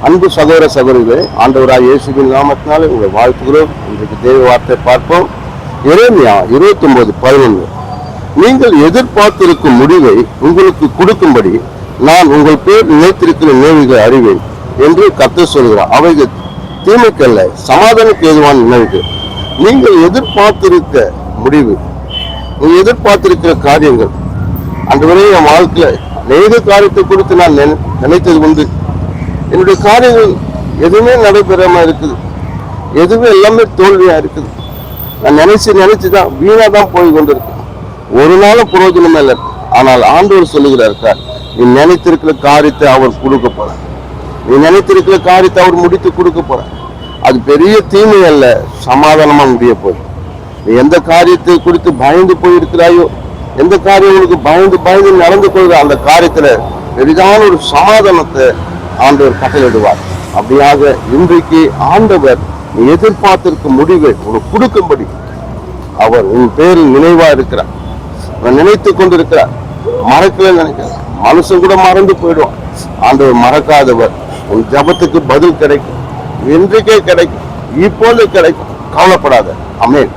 அன்பு சகோதர சகோதரிகளே, ஆண்டவராய் இயேசுவின் நாமத்தினாலே உங்களை வாழ்த்துகிறோம். இன்றைக்கு தேவ வார்த்தை பார்ப்போம். எரேமியா 29:11. நீங்கள் எதிர்பார்த்திருக்கும் முடிவை உங்களுக்கு கொடுக்கும்படி நான் உங்கள் பேர் நினைத்திருக்கிற நினைவுகளை அறிவேன் என்று கர்த்தர் சொல்கிறார். அவைகள் தீமைக்கல்ல, சமாதானத்துக்கு ஏதுவான நினைவுகள். நீங்கள் எதிர்பார்த்திருக்க முடிவு, நீங்கள் எதிர்பார்த்திருக்கிற காரியங்கள், அன்றுவரை என் வாழ்க்கையில அநேக காரியத்தை குறித்து நான் நினைத்தது உண்டு. என்னுடைய காரியங்கள் எதுவுமே நடைபெறாம இருக்குது, எதுவுமே எல்லாமே தோல்வியா இருக்குது. நான் நினைச்சுதான் வீணா தான் போய் கொண்டிருக்கேன். ஒரு நாளும் பிரயோஜனமே இல்லை. ஆனால் ஆண்டவர் சொல்லுகிறார், நீ நினைத்திருக்கிற காரியத்தை அவர் கொடுக்க போறார். நீ நினைத்திருக்கிற காரியத்தை அவர் முடித்து கொடுக்க போறார். அது பெரிய தீமை அல்ல, சமாதானமா முடிய போகுது. நீ எந்த காரியத்தை குறித்து பயந்து போயிருக்கிறாயோ, எந்த காரியம் உனக்கு பயந்து நடந்து கொள்கிற அந்த காரியத்துல பெரிதான ஒரு சமாதானத்தை ஆண்டவர் கட்டளையிடுவார். அப்படியாக இன்றைக்கு ஆண்டவர் நீ எதிர்பார்த்திருக்கும் முடிவை உனக்கு கொடுக்கும்படி அவர் உன் பேரில் நினைவா இருக்கிறார். நினைத்து கொண்டிருக்கிறார். மறக்கல நினைக்கிறார். மனுஷன் கூட மறந்து போயிடுவான். ஆண்டவர் மறக்காதவர். உன் ஜபத்துக்கு பதில் கிடைக்கும். இன்றைக்கே கிடைக்கும், இப்போது கிடைக்கும். கவலைப்படாத. ஆமென்.